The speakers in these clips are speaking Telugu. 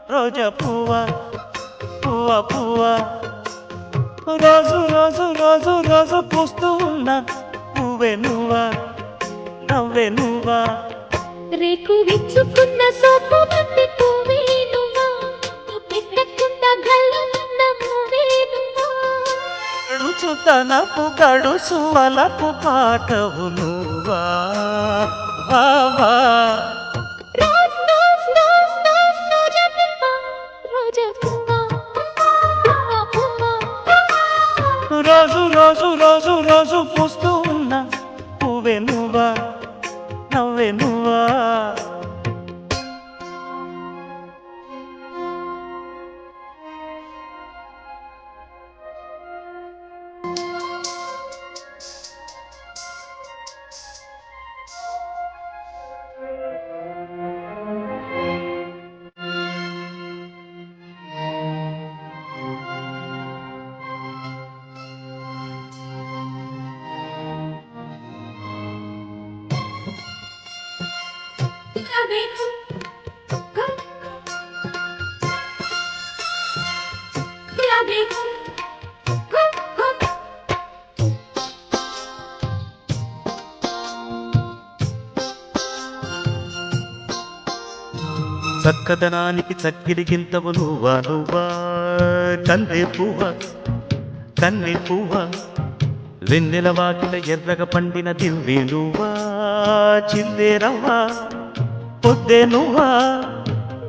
రోజా పువ్వా పువ్వా పువ్వా రోజు రోజు రోజు రోజు పూస్తూ ఉన్నా పువ్వే నువ్వా నవ్వే నువ్వా రేకు విచ్చుకున్న సోపు బంతి పువ్వే నువ్వా పెట్టకుండా గల్లున్న పువ్వే నువ్వా గడుచుతనపు గడుసువలపు పాటవు నువ్వా బావా రోజ్ రోజ్ రోజ్ రోజ్ రోజా పువ్వా పువ్వా పువ్వా రోజు రోజు రోజు రోజు పూస్తూ ఉన్నా పువ్వే నువ్వా నవ్వే నువ్వా చక్కదనానికి చక్కిరిగింతవు నువ్వా నువ్వా కన్నె పువ్వా కన్నె పువ్వా వెన్నెల వాకిల ఎర్రగ పండిన దివ్వే నువ్వా చిందే రవ్వా పొద్దే నువ్వా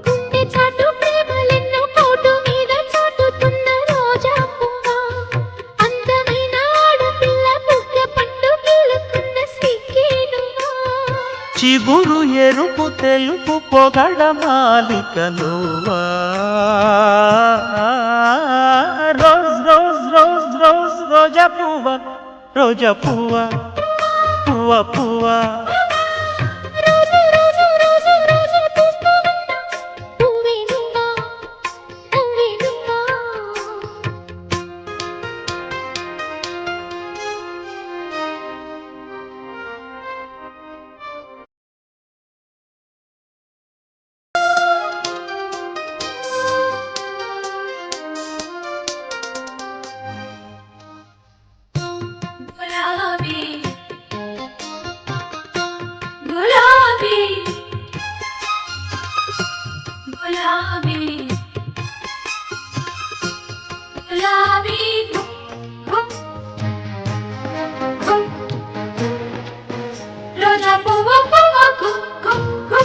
గుండె చాటు ప్రేమలెన్నో కోటు మీద చాటుతున్న రోజా పువ్వా అందమైన ఆడపిల్ల బుగ్గ పండు గీలుతున్న సిగ్గే నువ్వా చిగురు ఎరుపు తెలుపు పొగడ మాలిక నువ్వా రోజ్ రోజ్ రోజ్ రోజ్ రోజా పువ్వా రోజా పువ్వా పువ్వా పువ్వా రోజు రోజు రోజు రోజు పూస్తూ ఉన్నా పువ్వే నువ్వా నవ్వే నువ్వా గులాబీ గులాబీ గులాబీ గులాబీ రోజా పువ్వు పువ్వు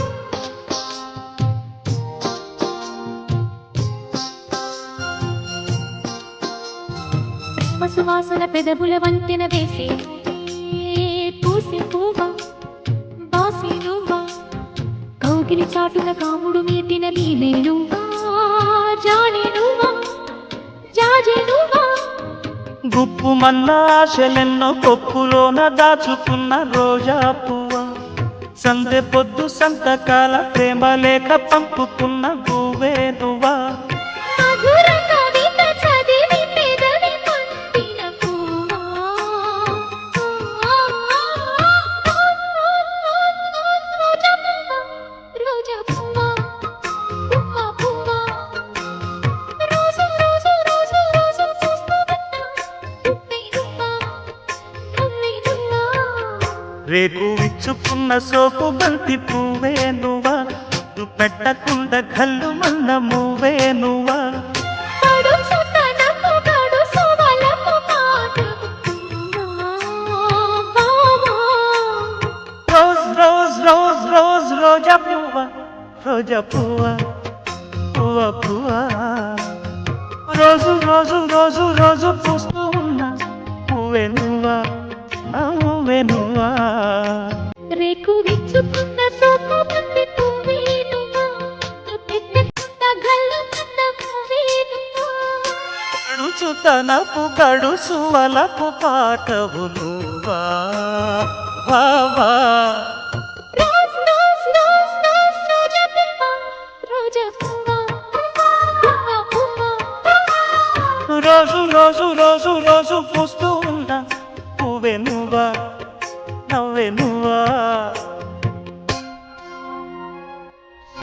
సువాసన పెదవుల వంతెన వేసే పూసే పువ్వా బాసే నువ్వా కౌగిలి చాటున కాముడు మీటిన నీవే నువ్వా జానే నువ్వా జాజే నువ్వా గుప్పు మన్న ఆశలెన్నో కొప్పులోన దాచుకున్న రోజా పువ్వా సందె పొద్దు సంతకాల ప్రేమ లేఖ పంపుకున్న పువ్వే నువ్వా మధుర కవిత చదివి పెదవి పంపిన పువ్వా రోజా పువ్వా పువ్వా పువ్వా రోజు రోజు రోజు రోజు చూస్తూ ఉన్నా పువ్వే నువ్వా నవ్వే నువ్వా రేకు విచ్చుకున్న సోపు బంతి పువ్వే నువ్వా పెట్టకుండా కళ్ళు మన్న మువ్వే నువ్వా గడుచుతనపు గడుసువలపు పాటవు పువ్వా బావా రోజ్ రోజ్ రోజ్ రోజ్ రోజా పువ్వా రోజా పువ్వా పువ్వా పువ్వా రోజు రోజు రోజు రోజు పూస్తూ ఉన్నా పువ్వే నువ్వా నువ్వే నువ్వా రేకు విచ్చుకున్న సోపు బంతి పువ్వే నువ్వా పెట్టకుండా గల్లుతున్న పువ్వే నువ్వా గడుచుతనపు గడుసువలపు పాటవు నువ్వా బావా రోజ్ రోజ్ రోజ్ రోజ్ రోజా పువ్వా రోజా పువ్వా పువ్వా పువ్వా రోజు రోజు రోజు రోజు పూస్తూ ఉన్నా పువ్వే నువ్వా నవ్వే నువ్వా